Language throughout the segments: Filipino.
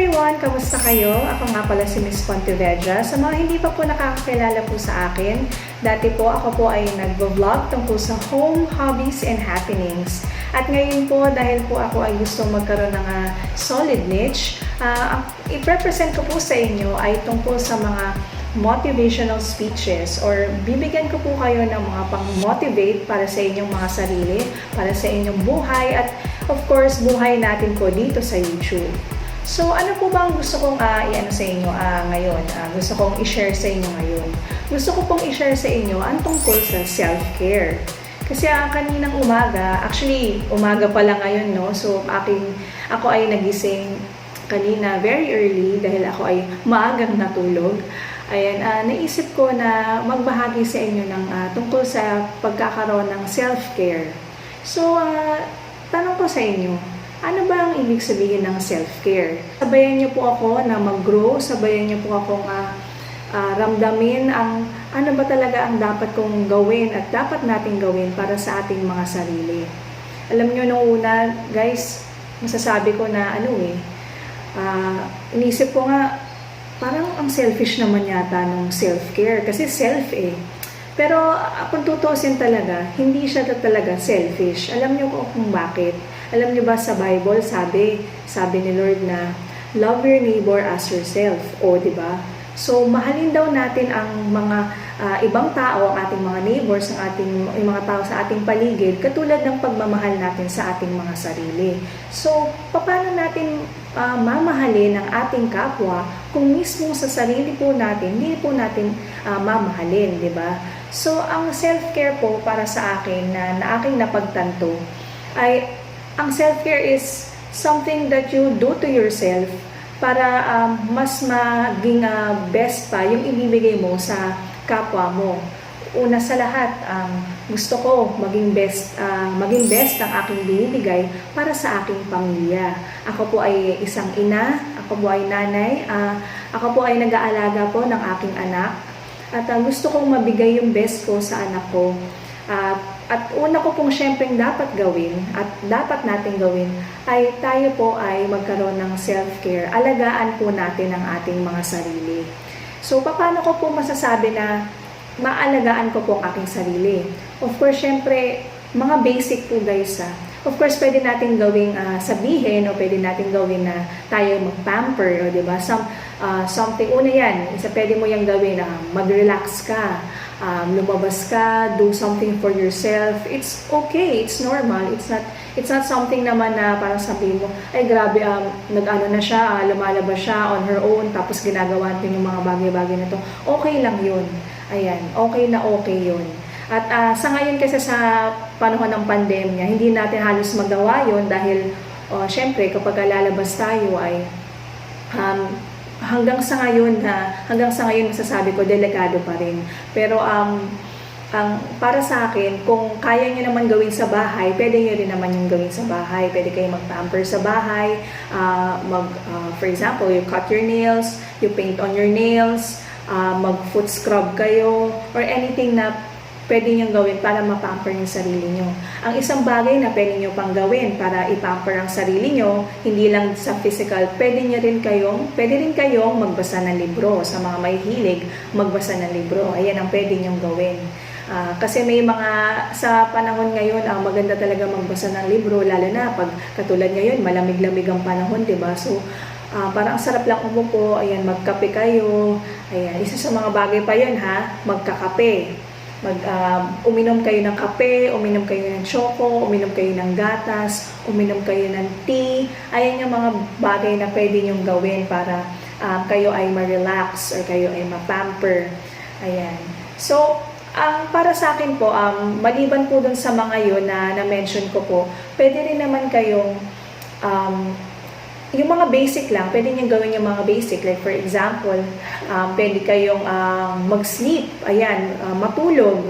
everyone! Kamusta kayo? Ako nga pala si Miss Pontevedra. Sa mga hindi pa po nakakakilala po sa akin, dati po ako po ay nag-vlog tungkol sa home, hobbies, and happenings. At ngayon po, dahil po ako ay gusto magkaroon ng solid niche, i-represent ko po sa inyo ay tungkol sa mga motivational speeches or bibigyan ko po kayo ng mga pang-motivate para sa inyong mga sarili, para sa inyong buhay at of course, buhay natin po dito sa YouTube. So, ano po ba ang gusto kong i-ano sa inyo ngayon? Gusto kong i-share sa inyo ngayon. Gusto ko pong i-share sa inyo ang tungkol sa self-care. Kasi kaninang umaga, actually, umaga pa lang ngayon, no? So, ako ay nagising kanina very early dahil ako ay maagang natulog. Ayan, naisip ko na magbahagi sa inyo ng tungkol sa pagkakaroon ng self-care. So, tanong ko sa inyo, ano ba ang ibig sabihin ng self-care? Sabayan niyo po ako na mag-grow, sabayan niyo po akong ramdamin ang ano ba talaga ang dapat kong gawin at dapat nating gawin para sa ating mga sarili. Alam niyo nung una, guys, masasabi ko na inisip ko nga, parang ang selfish naman yata ng self-care kasi self eh. Pero kung tutusin talaga, hindi siya talaga selfish. Alam niyo kung bakit? Alam niyo ba sa Bible, sabi ni Lord na love your neighbor as yourself. O, di ba? So, mahalin daw natin ang mga ibang tao, ang ating mga neighbors, yung mga tao sa ating paligid, katulad ng pagmamahal natin sa ating mga sarili. So, paano natin mamahalin ang ating kapwa kung mismo sa sarili po natin, hindi po natin mamahalin, di ba? So, ang self-care po para sa akin na aking napagtanto ay ang self-care is something that you do to yourself para mas maging best pa yung ibibigay mo sa kapwa mo. Una sa lahat, gusto ko maging best ang aking binibigay para sa aking pamilya. Ako po ay isang ina, ako po ay nanay, ako po ay nag-aalaga po ng aking anak. At gusto kong mabigay yung best ko sa anak ko. At una ko pong syempreng dapat gawin at dapat natin gawin ay tayo po ay magkaroon ng self-care. Alagaan po natin ang ating mga sarili. So, paano ko po masasabi na maalagaan ko po ang aking sarili? Of course, syempre, mga basic po guys. Of course, pwede natin gawing sabihin o pwede natin gawin na tayo mag-pamper, o diba? Something, una yan, pwede mo yung gawin na mag-relax ka, lumabas ka, do something for yourself. It's okay, it's normal. It's not something naman na parang sabihin mo, ay grabe, nag-ano na siya, lumalabas siya on her own, tapos ginagawa natin yung mga bagay-bagay na to. Okay lang yun. Ayan, okay na okay yun. At sa ngayon kasi sa panahon ng pandemya, hindi natin halos magawa yun dahil syempre kapag lalabas tayo ay hanggang sa ngayon masasabi ko delikado pa rin. Pero para sa akin, kung kaya niyo naman gawin sa bahay, pwede niyo rin naman yung gawin sa bahay. Pwede kayo mag-pamper sa bahay, for example, you cut your nails, you paint on your nails, mag-foot scrub kayo, or anything na pwede niyong gawin para mapamper yung sarili niyo. Ang isang bagay na pwede niyo pang gawin para ipamper ang sarili niyo, hindi lang sa physical, pwede rin kayong magbasa ng libro. Sa mga may hilig, magbasa ng libro. Ayan ang pwede niyong gawin. Kasi may sa panahon ngayon, maganda talaga magbasa ng libro, lalo na pag katulad ngayon, malamig-lamig ang panahon, diba? So, parang ang sarap lang umupo, ayan, magkape kayo. Ayan, isa sa mga bagay pa yun magkakape. Uminom kayo ng kape, uminom kayo ng choco, uminom kayo ng gatas, uminom kayo ng tea. Ayan yung mga bagay na pwede nyong gawin para kayo ay ma-relax or kayo ay ma-pamper. Ayan. So, para sa akin po, maliban po dun sa mga yun na na-mention ko po, pwede rin naman kayong yung mga basic lang, pwede niyong gawin yung mga basic. Like for example, pwede kayong mag-sleep. Ayan, matulog.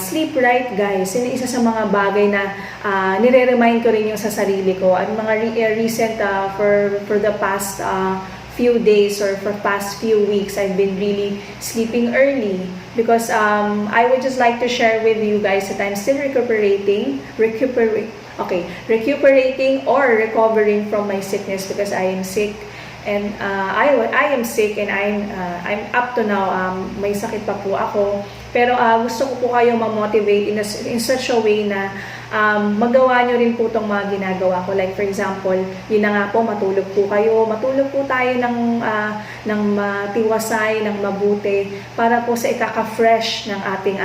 Sleep right, guys. Yun isa sa mga bagay na nire-remind ko rin yung sa sarili ko. At mga recent, for the past few days or for past few weeks, I've been really sleeping early. Because I would just like to share with you guys that I'm still recuperating or recovering from my sickness because I am sick And I am sick and I'm up to now, may sakit pa po ako. Pero gusto ko po kayong ma-motivate in such a way na magawa nyo rin po itong mga ginagawa ko. Like for example, yun na nga po, matulog po kayo. Matulog po tayo ng matiwasay, ng mabuti, para po sa ikaka-fresh ng ating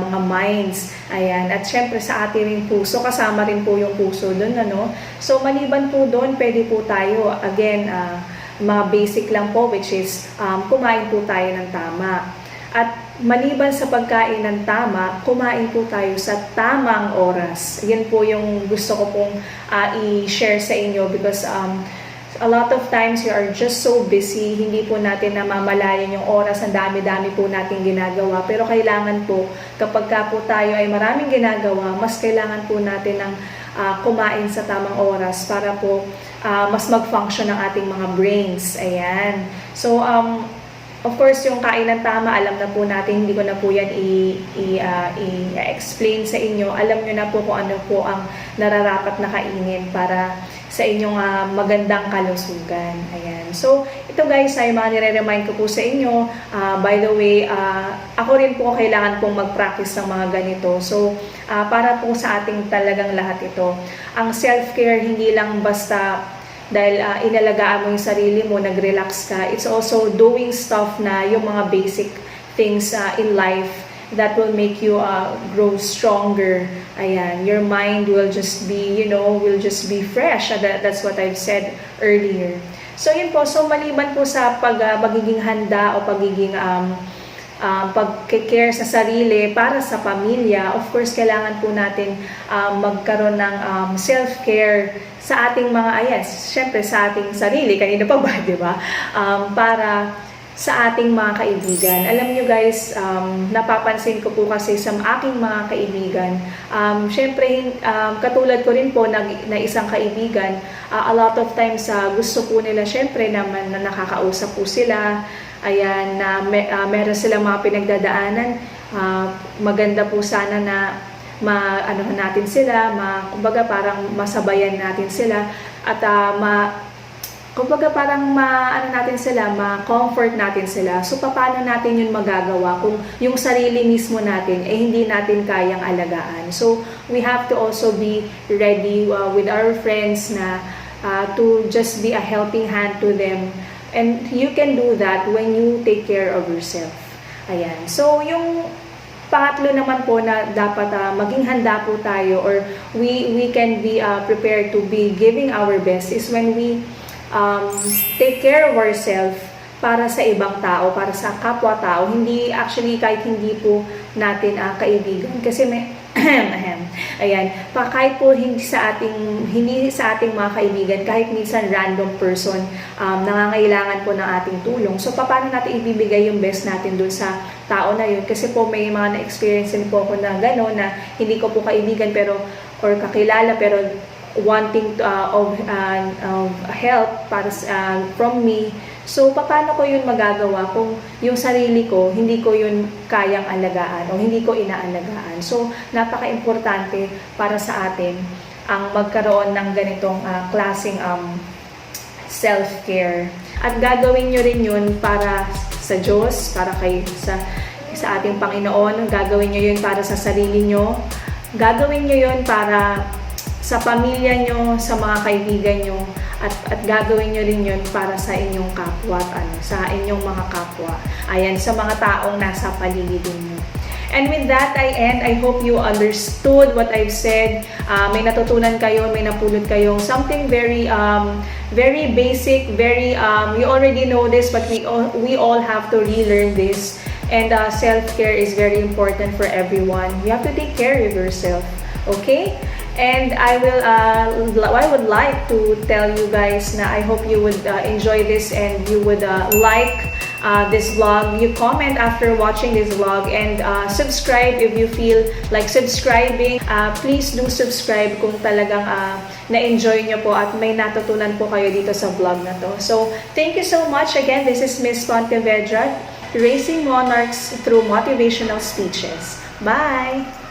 mga minds. Ayan. At syempre sa ating rin puso, kasama rin po yung puso doon. Ano? So maliban po doon, pwede po tayo, again, mga basic lang po, which is kumain po tayo ng tama. At maliban sa pagkain ng tama, kumain po tayo sa tamang oras. Yan po yung gusto ko pong i-share sa inyo because a lot of times we are just so busy, hindi po natin namamalayan yung oras, ang dami-dami po natin ginagawa. Pero kailangan po, kapag ka po tayo ay maraming ginagawa, mas kailangan po natin ng kumain sa tamang oras para po mas mag-function ang ating mga brains. Ayan. So, of course, yung kain ng tama, alam na po natin, hindi ko na po yan i-explain sa inyo. Alam nyo na po kung ano po ang nararapat na kainin para sa inyong magandang kalusugan. Ayan. So, ito guys ay mga nire-remind ko po sa inyo. By the way, ako rin po kailangan pong mag-practice ng mga ganito. So, para po sa ating talagang lahat ito. Ang self-care, hindi lang basta dahil inalagaan mo yung sarili mo, nag-relax ka. It's also doing stuff na yung mga basic things in life that will make you grow stronger. Ayan, your mind will just be, will just be fresh. That's what I've said earlier. So yun po, so maliban po sa pagiging handa o pagiging pag-care sa sarili para sa pamilya, of course, kailangan po natin magkaroon ng self-care sa ating mga, syempre sa ating sarili, kanina pa ba, di ba? Para sa ating mga kaibigan. Alam nyo guys, napapansin ko po kasi sa aking mga kaibigan, syempre, katulad ko rin po na isang kaibigan, a lot of times gusto po nila syempre naman na nakakausap po sila, ayan, na meron silang mga pinagdadaanan, maganda po sana na ano natin sila, kumbaga parang masabayan natin sila at kumbaga parang ano natin sila, ma-comfort natin sila. So paano natin yun magagawa kung yung sarili mismo natin hindi natin kayang alagaan? So we have to also be ready with our friends na to just be a helping hand to them. And you can do that when you take care of yourself. Ayan. So yung pangatlo naman po na dapat maging handa po tayo or we can be prepared to be giving our best is when we take care of ourselves para sa ibang tao, para sa kapwa-tao. Hindi, actually, kahit hindi po natin kaibigan. Kasi may, ayan, kahit po hindi sa ating mga kaibigan, kahit minsan random person, nangangailangan po ng ating tulong. So, paano natin ibibigay yung best natin dun sa tao na yun? Kasi po may mga na-experience din po ako na gano'n, na hindi ko po kaibigan pero or kakilala pero wanting of help para from me. So, paano ko yun magagawa kung yung sarili ko, hindi ko yun kayang alagaan o hindi ko inaalagaan? So, napaka-importante para sa atin ang magkaroon ng ganitong klaseng self-care. At gagawin nyo rin yun para sa Diyos, para sa ating Panginoon. Gagawin nyo yun para sa sarili nyo. Gagawin nyo yun para sa pamilya nyo, sa mga kaibigan nyo, at gagawin nyo rin yun para sa inyong kapwa at sa inyong mga kapwa. Ayan, sa mga taong nasa paligid nyo. And with that, I end. I hope you understood what I've said. May natutunan kayo, may napulot kayong something very very basic, very you already know this, but we all have to relearn this. And self-care is very important for everyone. You have to take care of yourself. Okay? And I would like to tell you guys na I hope you would enjoy this and you would like this vlog. You comment after watching this vlog and subscribe if you feel like subscribing. Please do subscribe kung talagang na-enjoy nyo po at may natutunan po kayo dito sa vlog na to. So, thank you so much. Again, this is Miss Pontevedra, Raising Monarchs through Motivational Speeches. Bye!